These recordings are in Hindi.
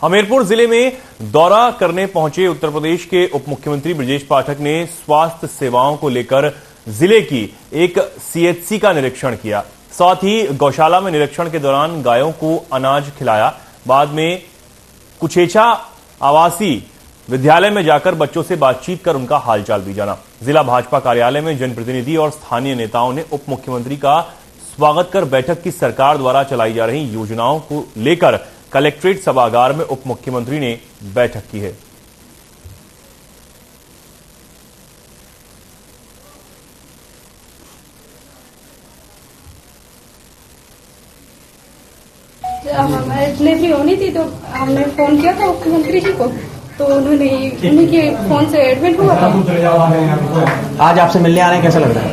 हमीरपुर जिले में दौरा करने पहुंचे उत्तर प्रदेश के उप मुख्यमंत्री ब्रजेश पाठक ने स्वास्थ्य सेवाओं को लेकर जिले की एक सीएचसी का निरीक्षण किया। साथ ही गौशाला में निरीक्षण के दौरान गायों को अनाज खिलाया। बाद में कुछेचा आवासीय विद्यालय में जाकर बच्चों से बातचीत कर उनका हालचाल भी जाना। जिला भाजपा कार्यालय में जनप्रतिनिधि और स्थानीय नेताओं ने उप मुख्यमंत्री का स्वागत कर बैठक की सरकार द्वारा चलाई जा रही योजनाओं को लेकर कलेक्ट्रेट सभागार में उप मुख्यमंत्री ने बैठक की है। हमारी डिलीवरी होनी थी तो हमने फोन किया था मुख्यमंत्री जी को, तो उन्हीं के फोन से एडमिट हुआ था। आज आपसे मिलने आ रहे हैं, कैसा लग रहा है?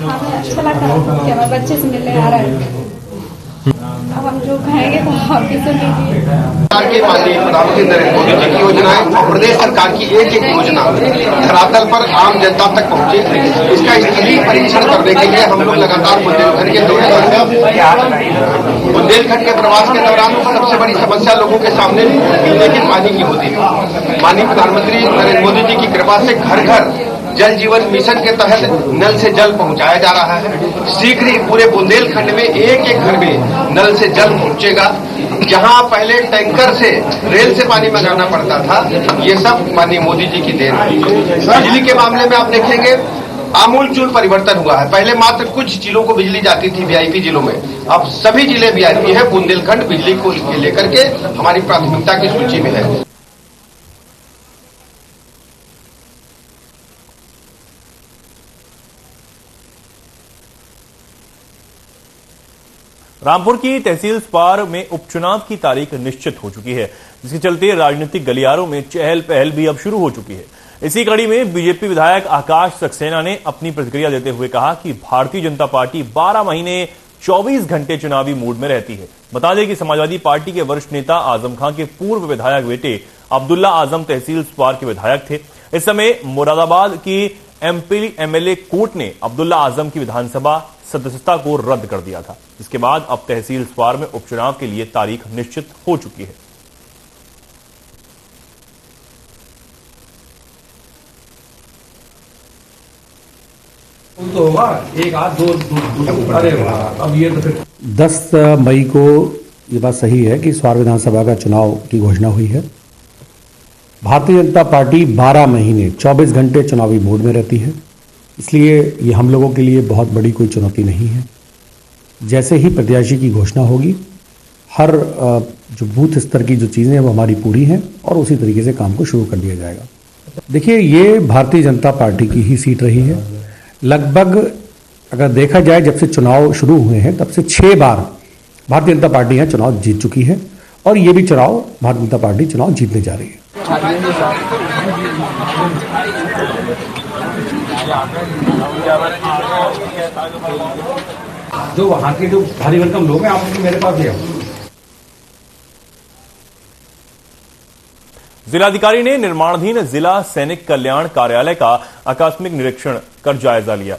हमें अच्छा लग रहा है कि हमारे बच्चे से मिलने आ रहा है। अब हम जो कहेंगे तो आप भी सुन लीजिए। सरकार के माननीय प्रधानमंत्री नरेंद्र मोदी जी की योजनाएं और प्रदेश सरकार की एक एक योजना धरातल पर आम जनता तक पहुंचे, इसका स्थलीय परीक्षण करने के लिए हम लोग लगातार बुंदेलखंड के दौरे पर बुंदेलखंड के प्रवास के दौरान सबसे बड़ी समस्या लोगों के सामने पीने के पानी की होती है। माननीय प्रधानमंत्री नरेंद्र मोदी जी की कृपा से घर घर जल जीवन मिशन के तहत नल से जल पहुंचाया जा रहा है। शीघ्र ही पूरे बुंदेलखंड में एक एक घर में नल से जल पहुंचेगा। जहां पहले टैंकर से रेल से पानी मंगाना पड़ता था, ये सब माननीय मोदी जी की देन है। बिजली के मामले में आप देखेंगे आमूलचूल परिवर्तन हुआ है। पहले मात्र कुछ जिलों को बिजली जाती थी वीआईपी जिलों में, अब सभी जिले वीआईपी है। बुंदेलखंड बिजली को लेकर के हमारी प्राथमिकता की सूची में है। रामपुर की तहसील स्पार में उपचुनाव की तारीख निश्चित हो चुकी है, जिसके चलते राजनीतिक गलियारों में चहल पहल भी अब शुरू हो चुकी है। इसी कड़ी में बीजेपी विधायक आकाश सक्सेना ने अपनी प्रतिक्रिया देते हुए कहा कि भारतीय जनता पार्टी 12 महीने 24 घंटे चुनावी मूड में रहती है। बता दें कि समाजवादी पार्टी के वरिष्ठ नेता आजम खां के पूर्व विधायक बेटे अब्दुल्ला आजम तहसील स्पार के विधायक थे। इस समय मुरादाबाद की एमएलए कोर्ट ने अब्दुल्ला आजम की विधानसभा सदस्यता को रद्द कर दिया था, जिसके बाद अब तहसील स्पार में उपचुनाव के लिए तारीख निश्चित हो चुकी है। तो होगा एक आध दो अरे अब ये तो फिर 10 मई को ये बात सही है कि स्वार विधानसभा का चुनाव की घोषणा हुई है। भारतीय जनता पार्टी 12 महीने 24 घंटे चुनावी मोड में रहती है, इसलिए ये हम लोगों के लिए बहुत बड़ी कोई चुनौती नहीं है। जैसे ही प्रत्याशी की घोषणा होगी, हर जो बूथ स्तर की जो चीज़ें हैं वो हमारी पूरी हैं और उसी तरीके से काम को शुरू कर दिया जाएगा। देखिए, ये भारतीय जनता पार्टी की ही सीट रही है। लगभग अगर देखा जाए जब से चुनाव शुरू हुए हैं तब से 6 बार भारतीय जनता पार्टी यहाँ चुनाव जीत चुकी है और ये भी चुनाव भारतीय जनता पार्टी चुनाव जीतने जा रही है। जो वहाँ के जो भारी भरकम लोग हैं आप मेरे पास ले आओ। जिलाधिकारी ने निर्माणाधीन जिला सैनिक कल्याण कार्यालय का आकस्मिक निरीक्षण कर जायजा लिया।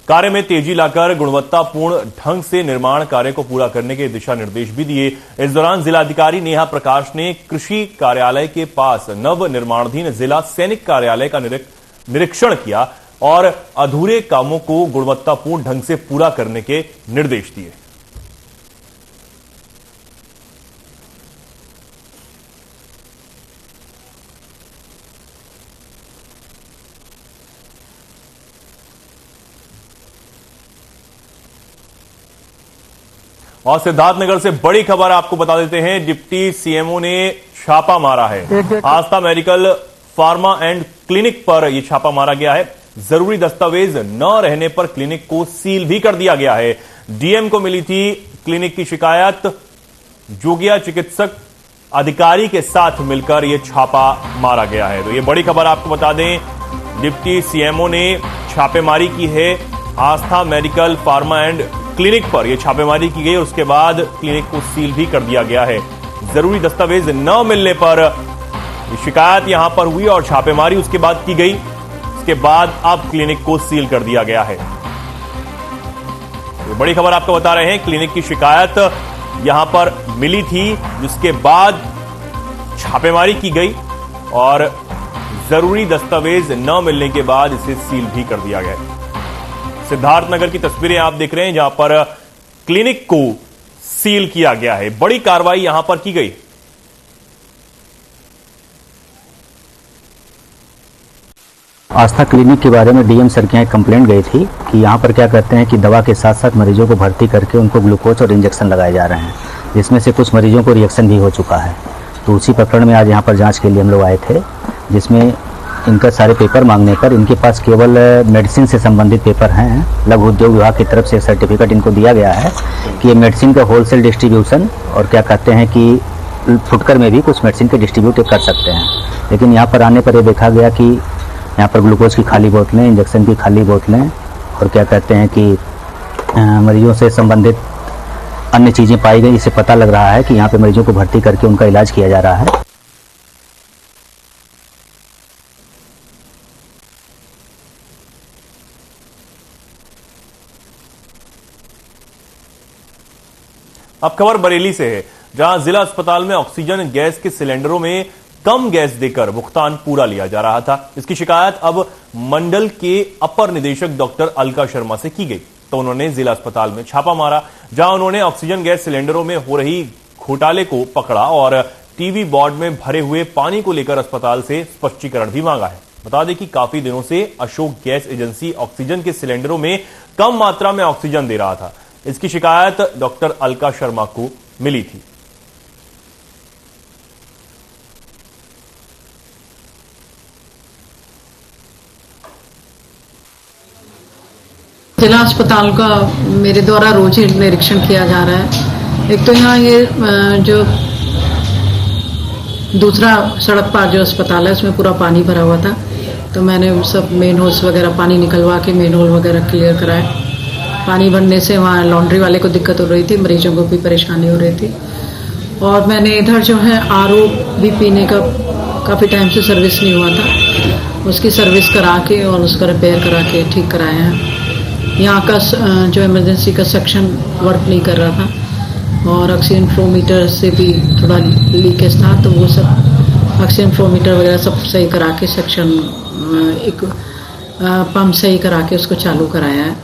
कार्य में तेजी लाकर गुणवत्तापूर्ण ढंग से निर्माण कार्य को पूरा करने के दिशा निर्देश भी दिए। इस दौरान जिलाधिकारी नेहा प्रकाश ने कृषि कार्यालय के पास नव निर्माणाधीन जिला सैनिक कार्यालय का निरीक्षण किया और अधूरे कामों को गुणवत्तापूर्ण ढंग से पूरा करने के निर्देश दिए। और सिद्धार्थनगर से बड़ी खबर आपको बता देते हैं, डिप्टी सीएमओ ने छापा मारा है। आस्था मेडिकल फार्मा एंड क्लिनिक पर यह छापा मारा गया है। जरूरी दस्तावेज न रहने पर क्लिनिक को सील भी कर दिया गया है। डीएम को मिली थी क्लिनिक की शिकायत। जोगिया चिकित्सक अधिकारी के साथ मिलकर यह छापा मारा गया है। तो यह बड़ी खबर आपको बता दें, डिप्टी सीएमओ ने छापेमारी की है। आस्था मेडिकल फार्मा एंड क्लिनिक पर यह छापेमारी की गई और उसके बाद क्लिनिक को सील भी कर दिया गया है। जरूरी दस्तावेज न मिलने पर शिकायत यहां पर हुई और छापेमारी उसके बाद की गई। उसके बाद अब क्लिनिक को सील कर दिया गया है। बड़ी खबर आपको बता रहे हैं, क्लिनिक की शिकायत यहां पर मिली थी, जिसके बाद छापेमारी की गई और जरूरी दस्तावेज न मिलने के बाद इसे सील भी कर दिया गया। सिद्धार्थनगर की तस्वीरें आप देख रहे हैं जहां पर क्लिनिक को सील किया गया है। बड़ी कार्रवाई यहां पर की गई। आस्था क्लिनिक के बारे में डीएम सर के यहाँ कंप्लेंट गई थी कि यहाँ पर क्या करते हैं कि दवा के साथ साथ मरीजों को भर्ती करके उनको ग्लूकोज और इंजेक्शन लगाए जा रहे हैं, जिसमें से कुछ मरीजों को रिएक्शन भी हो चुका है। तो उसी प्रकरण में आज यहाँ पर जांच के लिए हम लोग आए थे, जिसमें इनका सारे पेपर मांगने पर इनके पास केवल मेडिसिन से संबंधित पेपर हैं। लघु उद्योग विभाग की तरफ से सर्टिफिकेट इनको दिया गया है कि ये मेडिसिन का होलसेल डिस्ट्रीब्यूशन और क्या कहते हैं कि फुटकर में भी कुछ मेडिसिन के डिस्ट्रीब्यूट कर सकते हैं। लेकिन यहाँ पर आने पर ये देखा गया कि यहाँ पर ग्लूकोज की खाली बोतलें, इंजेक्शन की खाली बोतलें और क्या कहते हैं कि मरीजों से संबंधित अन्य चीज़ें पाई गई। इससे पता लग रहा है कि यहाँ पे मरीजों को भर्ती करके उनका इलाज किया जा रहा है। अब खबर बरेली से है, जहां जिला अस्पताल में ऑक्सीजन गैस के सिलेंडरों में कम गैस देकर भुगतान पूरा लिया जा रहा था। इसकी शिकायत अब मंडल के अपर निदेशक डॉक्टर अलका शर्मा से की गई, तो उन्होंने जिला अस्पताल में छापा मारा, जहां उन्होंने ऑक्सीजन गैस सिलेंडरों में हो रही घोटाले को पकड़ा और टीवी बोर्ड में भरे हुए पानी को लेकर अस्पताल से स्पष्टीकरण भी मांगा है। बता दें कि काफी दिनों से अशोक गैस एजेंसी ऑक्सीजन के सिलेंडरों में कम मात्रा में ऑक्सीजन दे रहा था। इसकी शिकायत डॉक्टर अलका शर्मा को मिली थी। जिला अस्पताल का मेरे द्वारा रोज ही निरीक्षण किया जा रहा है। एक तो यहाँ ये जो दूसरा सड़क पार जो अस्पताल है उसमें पूरा पानी भरा हुआ था, तो मैंने सब मेन होल्स वगैरह पानी निकलवा के मेन होल वगैरह क्लियर कराए। पानी भरने से वहाँ लॉन्ड्री वाले को दिक्कत हो रही थी, मरीजों को भी परेशानी हो रही थी। और मैंने इधर जो है आरओ भी पीने का काफ़ी टाइम से सर्विस नहीं हुआ था, उसकी सर्विस करा के और उसका रिपेयर करा के ठीक कराए हैं। यहाँ का जो इमरजेंसी का सेक्शन वर्क नहीं कर रहा था और ऑक्सीजन फ्लो मीटर से भी थोड़ा लीकेज था, तो वो सब ऑक्सीजन फ्लो मीटर वगैरह सब सही करा के सेक्शन एक पंप सही करा के उसको चालू कराया है।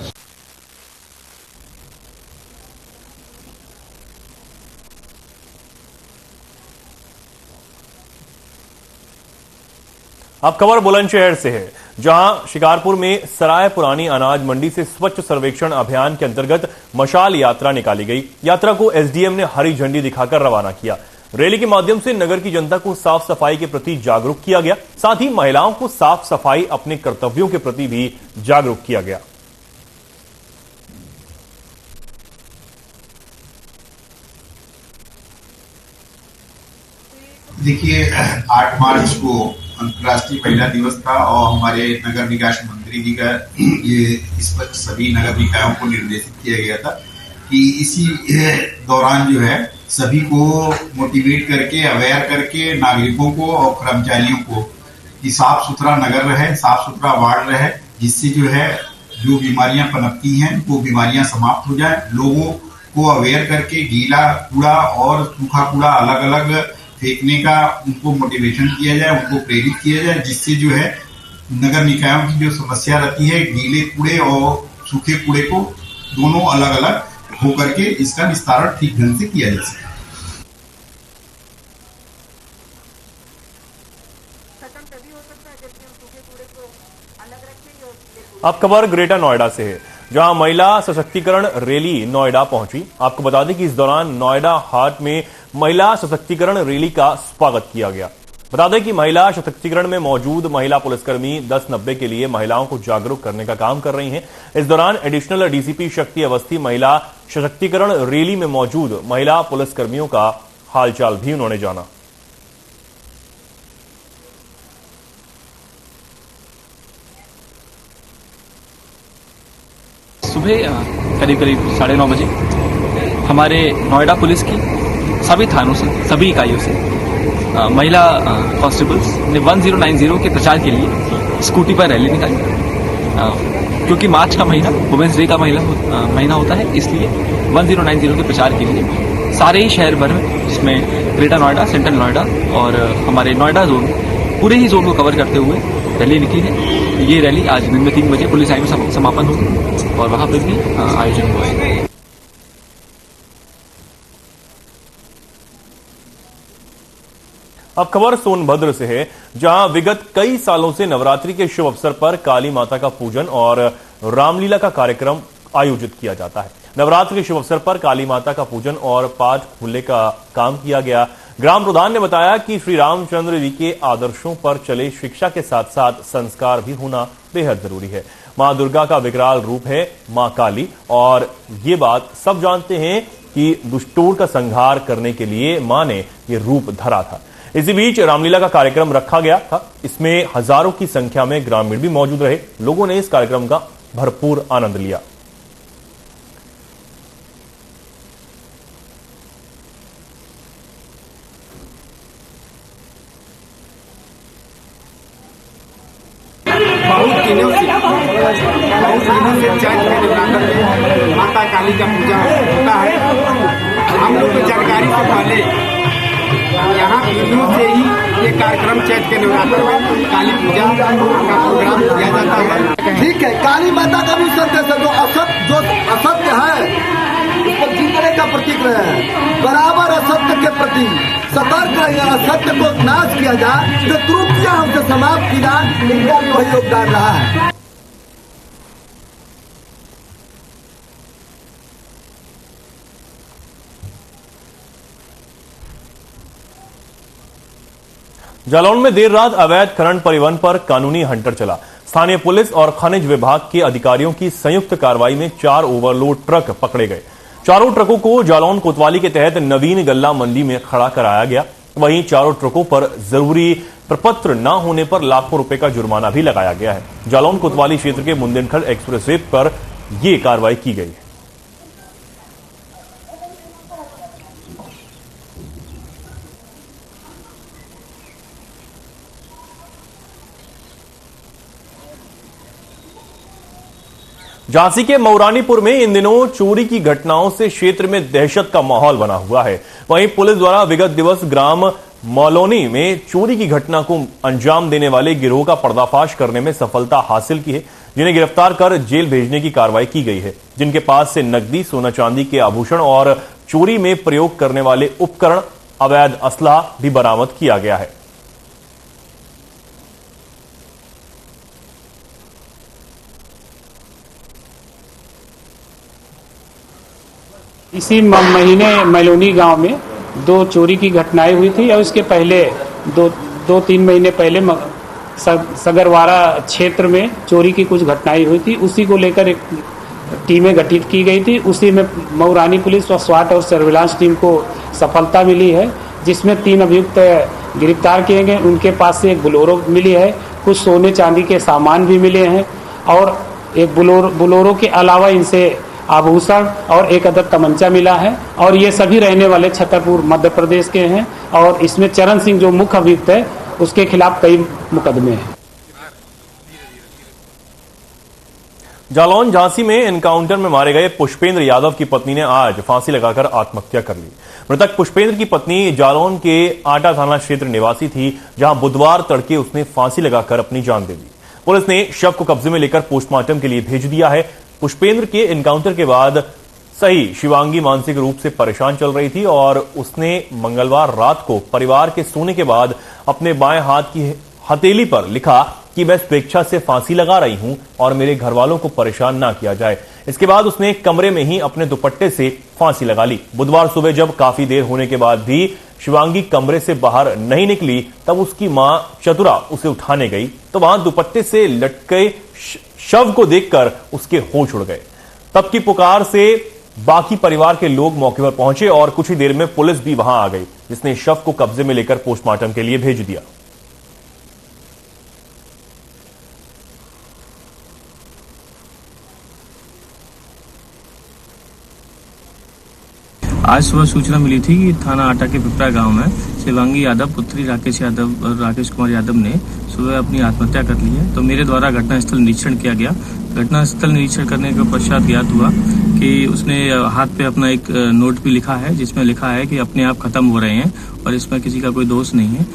अब खबर बुलंदशहर से है, जहां शिकारपुर में सराय पुरानी अनाज मंडी से स्वच्छ सर्वेक्षण अभियान के अंतर्गत मशाल यात्रा निकाली गई। यात्रा को एसडीएम ने हरी झंडी दिखाकर रवाना किया। रैली के माध्यम से नगर की जनता को साफ सफाई के प्रति जागरूक किया गया, साथ ही महिलाओं को साफ सफाई अपने कर्तव्यों के प्रति भी जागरूक किया गया। देखिए, 8 मार्च को अंतर्राष्ट्रीय महिला दिवस था और हमारे नगर विकास मंत्री जी का ये इस पर सभी नगर निकायों को निर्देशित किया गया था कि इसी दौरान जो है सभी को मोटिवेट करके, अवेयर करके नागरिकों को और कर्मचारियों को कि साफ सुथरा नगर रहे, साफ सुथरा वार्ड रहे, जिससे जो बीमारियां पनपती हैं वो बीमारियां समाप्त हो जाए। लोगों को अवेयर करके गीला कूड़ा और सूखा कूड़ा अलग अलग फेंकने का उनको मोटिवेशन किया जाए, उनको प्रेरित किया जाए, जिससे जो है नगर निकायों की जो समस्या रहती है गीले कूड़े और सूखे कूड़े को दोनों अलग अलग होकर के इसका निस्तारण ठीक ढंग से किया जा सके। अब खबर ग्रेटर नोएडा से है, जहां महिला सशक्तिकरण रैली नोएडा पहुंची। आपको बता दें कि इस दौरान नोएडा हाट में महिला सशक्तिकरण रैली का स्वागत किया गया। बता दें कि महिला सशक्तिकरण में मौजूद महिला पुलिसकर्मी 1090 के लिए महिलाओं को जागरूक करने का काम कर रही हैं। इस दौरान एडिशनल डीसीपी शक्ति अवस्थी महिला सशक्तिकरण रैली में मौजूद महिला पुलिसकर्मियों का हालचाल भी उन्होंने जाना। सुबह करीब 9:30 बजे हमारे नोएडा पुलिस की सभी थानों से, सभी इकाइयों से महिला कांस्टेबल्स ने 1090 के प्रचार के लिए स्कूटी पर रैली निकाली। क्योंकि मार्च का महीना वुमेन्स डे का महीना होता है, इसलिए 1090 के प्रचार के लिए सारे ही शहर भर में, जिसमें ग्रेटर नोएडा, सेंट्रल नोएडा और हमारे नोएडा जोन, पूरे ही जोन को कवर करते हुए रैली निकली है। ये रैली आज दिन में 3 बजे पुलिस लाइन में समापन होगी और वहाँ पर भी आयोजन हुआ है। अब खबर सोनभद्र से है, जहां विगत कई सालों से नवरात्रि के शुभ अवसर पर काली माता का पूजन और रामलीला का कार्यक्रम आयोजित किया जाता है। नवरात्रि के शुभ अवसर पर काली माता का पूजन और पाठ खुलने का काम किया गया। ग्राम प्रधान ने बताया कि श्री रामचंद्र जी के आदर्शों पर चले शिक्षा के साथ साथ संस्कार भी होना बेहद जरूरी है। मां दुर्गा का विकराल रूप है मां काली, और ये बात सब जानते हैं कि दुष्टों का संहार करने के लिए मां ने ये रूप धरा था। इसी बीच रामलीला का कार्यक्रम रखा गया था। इसमें हजारों की संख्या में ग्रामीण भी मौजूद रहे। लोगों ने इस कार्यक्रम का भरपूर आनंद लिया। बहुत दिनों से चैत के नवरात्र में माता काली का पूजा होता है। हम लोग को जानकारी से पहले यहाँ दिनों से ही ये कार्यक्रम चैत के नवरात्र में काली पूजा का प्रोग्राम किया जाता है। ठीक है, काली माता का भी संदेश है। जो असत्य है उस पर जीतने का प्रतीक रहे हैं। बराबर असत्य के प्रति सतर्क रहिए, असत्य को नाश किया जाए, जो त्रुटियां हमसे समाप्त की जाए, इनका भी वही योगदान रहा है। जालौन में देर रात अवैध खनन परिवहन पर कानूनी हंटर चला। स्थानीय पुलिस और खनिज विभाग के अधिकारियों की संयुक्त कार्रवाई में 4 ओवरलोड ट्रक पकड़े गए। चारों ट्रकों को जालौन कोतवाली के तहत नवीन गल्ला मंडी में खड़ा कराया गया। वहीं चारों ट्रकों पर जरूरी प्रपत्र न होने पर लाखों रुपए का जुर्माना भी लगाया गया है। जालौन कोतवाली क्षेत्र के बुंदेलखंड एक्सप्रेस वे पर यह कार्रवाई की गई है। झांसी के मऊरानीपुर में इन दिनों चोरी की घटनाओं से क्षेत्र में दहशत का माहौल बना हुआ है। वहीं पुलिस द्वारा विगत दिवस ग्राम मौलोनी में चोरी की घटना को अंजाम देने वाले गिरोह का पर्दाफाश करने में सफलता हासिल की है, जिन्हें गिरफ्तार कर जेल भेजने की कार्रवाई की गई है। जिनके पास से नकदी, सोना चांदी के आभूषण और चोरी में प्रयोग करने वाले उपकरण, अवैध असलहा भी बरामद किया गया है। इसी महीने मैलोनी गांव में 2 चोरी की घटनाएं हुई थी और इसके पहले 2-3 महीने पहले सगरवाड़ा क्षेत्र में चोरी की कुछ घटनाएं हुई थी। उसी को लेकर एक टीमें गठित की गई थी। उसी में मऊरानी पुलिस और स्वाट और सर्विलांस टीम को सफलता मिली है, जिसमें 3 अभियुक्त गिरफ्तार किए गए। उनके पास से एक बोलेरो मिली है, कुछ सोने चांदी के सामान भी मिले हैं और एक बोलेरो के अलावा इनसे आभूषण और एक अदद तमंचा मिला है। और ये सभी रहने वाले छतरपुर मध्य प्रदेश के हैं और इसमें चरण सिंह जो मुख्य अभियुक्त है उसके खिलाफ कई मुकदमे हैं। जालौन झांसी में एनकाउंटर में मारे गए पुष्पेंद्र यादव की पत्नी ने आज फांसी लगाकर आत्महत्या कर ली। मृतक पुष्पेंद्र की पत्नी जालौन के आटा थाना क्षेत्र निवासी थी, जहां बुधवार तड़के उसने फांसी लगाकर अपनी जान दे दी। पुलिस ने शव को कब्जे में लेकर पोस्टमार्टम के लिए भेज दिया है। पुष्पेंद्र के एनकाउंटर के बाद सही शिवांगी मानसिक रूप से परेशान चल रही थी और उसने मंगलवार रात को परिवार के सोने के बाद अपने बाएं हाथ की हथेली पर लिखा कि मैं स्वेच्छा से फांसी लगा रही हूं और मेरे घर वालों को परेशान ना किया जाए। इसके बाद उसने कमरे में ही अपने दुपट्टे से फांसी लगा ली। बुधवार सुबह जब काफी देर होने के बाद भी शिवांगी कमरे से बाहर नहीं निकली, तब उसकी मां चतुरा उसे उठाने गई तो वहां दुपट्टे से लटके शव को देखकर उसके होश उड़ गए। तब की पुकार से बाकी परिवार के लोग मौके पर पहुंचे और कुछ ही देर में पुलिस भी वहां आ गई, जिसने शव को कब्जे में लेकर पोस्टमार्टम के लिए भेज दिया। आज सुबह सूचना मिली थी कि थाना आटा के पिपरा गांव में शिवांगी यादव पुत्री राकेश यादव और राकेश कुमार यादव ने सुबह अपनी आत्महत्या कर ली है। तो मेरे द्वारा घटनास्थल निरीक्षण किया गया। घटनास्थल निरीक्षण करने के पश्चात ज्ञात हुआ कि उसने हाथ पे अपना एक नोट भी लिखा है, जिसमें लिखा है कि अपने आप खत्म हो रहे हैं और इसमें किसी का कोई दोष नहीं है।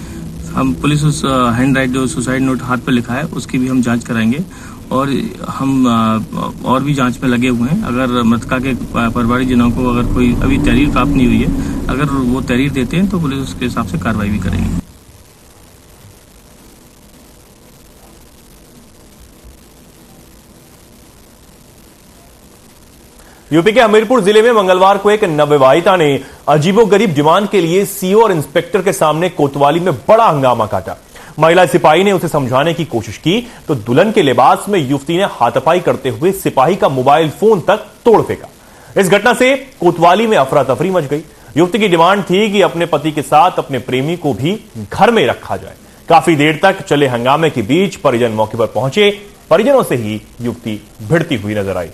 हम पुलिस उस हैंड राइट जो सुसाइड नोट हाथ पे लिखा है उसकी भी हम जांच कराएंगे और हम और भी जांच में लगे हुए हैं। अगर मृतका के परिवारजनों को अगर कोई अभी तहरीर प्राप्त नहीं हुई है, अगर वो तहरीर देते हैं तो पुलिस उसके हिसाब से कार्रवाई भी करेगी। यूपी के हमीरपुर जिले में मंगलवार को एक नवविवाहिता ने अजीबोगरीब डिमांड के लिए सीओ और इंस्पेक्टर के सामने कोतवाली में बड़ा हंगामा काटा। महिला सिपाही ने उसे समझाने की कोशिश की तो दुल्हन के लिबास में युवती ने हाथापाई करते हुए सिपाही का मोबाइल फोन तक तोड़ फेंका। इस घटना से कोतवाली में अफरा तफरी मच गई। युवती की डिमांड थी कि अपने पति के साथ अपने प्रेमी को भी घर में रखा जाए। काफी देर तक चले हंगामे के बीच परिजन मौके पर पहुंचे। परिजनों से ही युवती भिड़ती हुई नजर आई।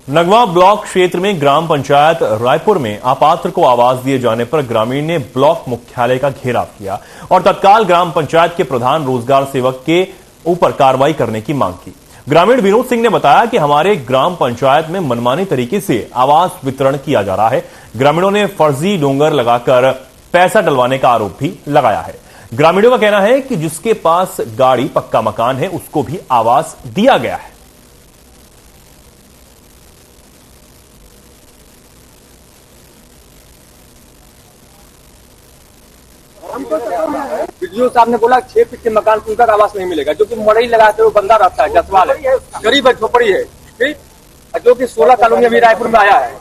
नगवा ब्लॉक क्षेत्र में ग्राम पंचायत रायपुर में अपात्र को आवास दिए जाने पर ग्रामीण ने ब्लॉक मुख्यालय का घेराव किया और तत्काल ग्राम पंचायत के प्रधान रोजगार सेवक के ऊपर कार्रवाई करने की मांग की। ग्रामीण विनोद सिंह ने बताया कि हमारे ग्राम पंचायत में मनमानी तरीके से आवास वितरण किया जा रहा है। ग्रामीणों ने फर्जी डोंगर लगाकर पैसा डलवाने का आरोप भी लगाया है। ग्रामीणों का कहना है कि जिसके पास गाड़ी पक्का मकान है उसको भी आवास दिया गया है। वीडियो साहब ने बोला 6 फीट के मकान को उनका आवास नहीं मिलेगा, जो कि मड़ई लगाते हुए बंदा रहता है, जसवाल है, गरीब है, झोपड़ी है, ठीक, जो कि 16 कॉलोनी अभी रायपुर में आया है।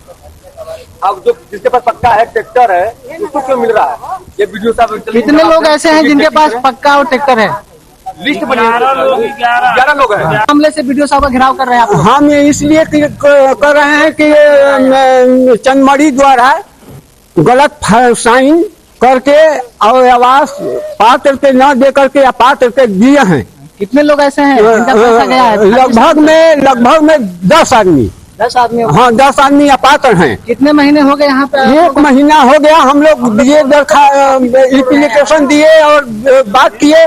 अब जो जिसके पास पक्का है, ट्रैक्टर है, उसको क्यों मिल रहा है? ये वीडियो साहब कितने लोग ऐसे हैं जिनके पास पक्का और ट्रैक्टर है? लिस्ट बनी है, 11 लोग हैं। मामले से वीडियो साहब का घेराव कर रहे हैं आप? हम इसलिए कर रहे हैं कि चंदमड़ी द्वारा गलत साइन करके और आवास पात्र के न दे करके अपात्र के दिए हैं। कितने लोग ऐसे हैं जिनका पैसा गया है? लगभग में 10 आदमी। 10 आदमी? हाँ, 10 आदमी अपात्र हैं। कितने महीने हो गए यहाँ पे? 1 महीना हो गया। हम लोग दिए एप्लीकेशन दिए और बात किए,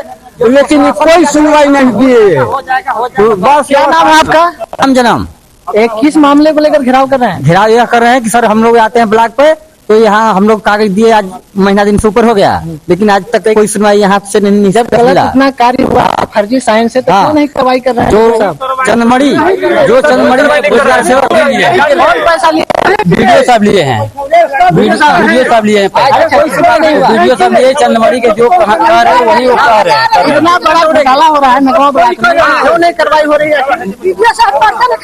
लेकिन कोई सुनवाई नहीं किए। बस। क्या नाम है आपका? हम जनाम। किस मामले को लेकर घेराव कर रहे हैं? घेराव यह कर रहे हैं कि सर हम लोग आते हैं ब्लॉक पे, तो यहाँ हम लोग कागज दिए, आज महीना दिन से ऊपर हो गया, लेकिन आज तक कोई सुनवाई यहाँ से नहीं मिला। इतना कार्य हुआ फर्जी साइन से, तो क्यों नहीं कार्रवाई कर रहे हैं? जो चंदमड़ी पैसा वीडियो साहब लिए हैं, वीडियो साहब लिए हैं, वीडियो साहब लिए चंदमड़ी के जो कहा रहे वही वो कह रहे हैं। इतना बड़ा घोटाला हो रहा है नगवा ब्लॉक में, क्यों नहीं कार्रवाई हो रही है?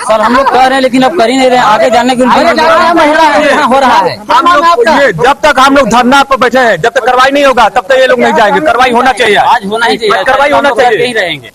सर हम लोग कह रहे हैं, लेकिन अब कर ही नहीं रहे। आगे जाने की महिला हो रहा है। जब तक हम लोग धरना पर बैठे हैं, जब तक कार्रवाई नहीं होगा तब तक ये लोग नहीं जाएंगे। कार्रवाई होना चाहिए, आज होना ही चाहिए, कार्रवाई होना चाहिए। रहेंगे।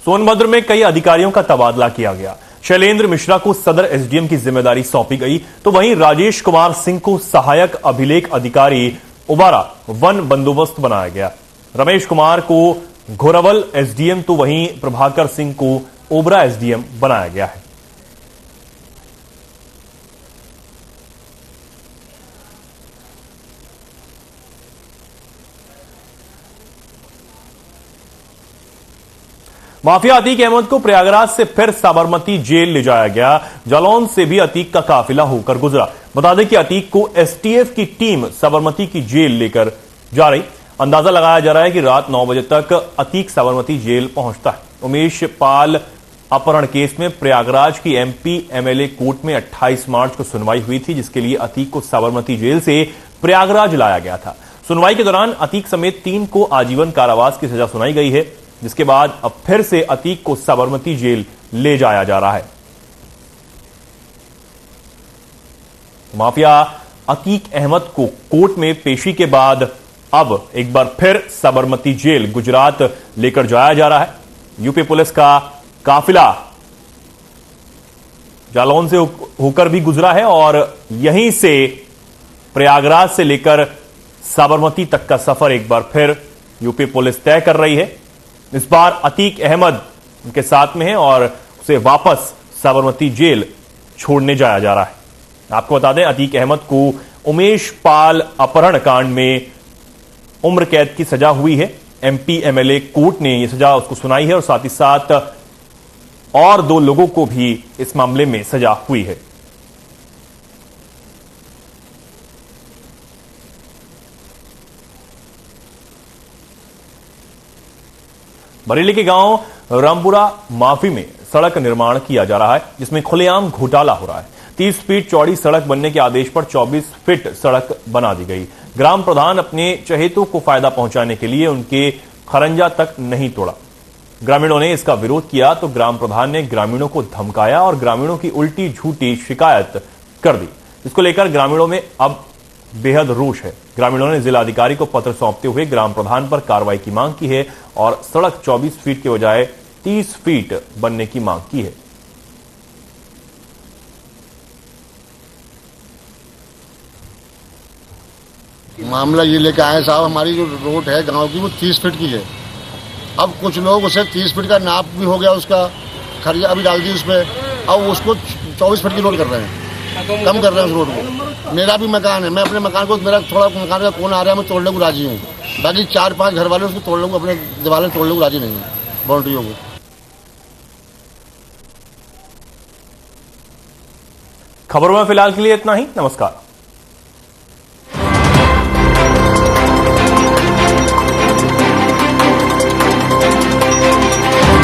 सोनभद्र में कई अधिकारियों का तबादला किया गया। शैलेंद्र मिश्रा को सदर एसडीएम की जिम्मेदारी सौंपी गई, तो वहीं राजेश कुमार सिंह को सहायक अभिलेख अधिकारी उबारा वन बंदोबस्त बनाया गया। रमेश कुमार को घोरावल एसडीएम, तो वहीं प्रभाकर सिंह को ओबरा एसडीएम बनाया गया है। माफिया अतीक अहमद को प्रयागराज से फिर साबरमती जेल ले जाया गया। जालौन से भी अतीक का काफिला होकर गुजरा। बता दें कि अतीक को एसटीएफ की टीम साबरमती की जेल लेकर जा रही। अंदाजा लगाया जा रहा है कि रात 9 बजे तक अतीक साबरमती जेल पहुंचता है। उमेश पाल अपहरण केस में प्रयागराज की एमपी एमएलए कोर्ट में 28 मार्च को सुनवाई हुई थी, जिसके लिए अतीक को साबरमती जेल से प्रयागराज लाया गया था। सुनवाई के दौरान अतीक समेत 3 को आजीवन कारावास की सजा सुनाई गई है, जिसके बाद अब फिर से अतीक को साबरमती जेल ले जाया जा रहा है। माफिया अतीक अहमद को कोर्ट में पेशी के बाद अब एक बार फिर साबरमती जेल गुजरात लेकर जाया जा रहा है। यूपी पुलिस का काफिला जालौन से होकर भी गुजरा है और यहीं से प्रयागराज से लेकर साबरमती तक का सफर एक बार फिर यूपी पुलिस तय कर रही है। इस बार अतीक अहमद उनके साथ में है और उसे वापस साबरमती जेल छोड़ने जाया जा रहा है। आपको बता दें, अतीक अहमद को उमेश पाल अपहरण कांड में उम्र कैद की सजा हुई है। एमपी एमएलए कोर्ट ने यह सजा उसको सुनाई है और साथ ही साथ और 2 लोगों को भी इस मामले में सजा हुई है। बरेली के गांव रामपुरा माफी में सड़क निर्माण किया जा रहा है, जिसमें खुलेआम घोटाला हो रहा है। 30 फीट चौड़ी सड़क बनने के आदेश पर 24 फीट सड़क बना दी गई। ग्राम प्रधान अपने चहेतों को फायदा पहुंचाने के लिए उनके खरंजा तक नहीं तोड़ा। ग्रामीणों ने इसका विरोध किया तो ग्राम प्रधान ने ग्रामीणों को धमकाया और ग्रामीणों की उल्टी झूठी शिकायत कर दी। इसको लेकर ग्रामीणों में अब बेहद रोष है। ग्रामीणों ने जिलाधिकारी को पत्र सौंपते हुए ग्राम प्रधान पर कार्रवाई की मांग की है और सड़क 24 फीट के बजाय 30 फीट बनने की मांग की है। मामला ये लेकर आए साहब, हमारी जो रोड है गांव की वो 30 फीट की है। अब कुछ लोग उसे 30 फीट का नाप भी हो गया, उसका खर्चा अभी डाल दी उस पर, अब उसको 24 फीट की रोड कर रहे हैं, कम कर रहे हैं उस रोड को। मेरा भी मकान है, मैं अपने मकान को, मेरा थोड़ा मकान का कोना आ रहा है, मैं तोड़ने को राजी हूँ। बाकी 4-5 घर वाले उसको तोड़ने को, अपने दीवारें तोड़ने को राजी नहीं है, बाउंड्रियों को। खबरों में फिलहाल के लिए इतना ही। नमस्कार।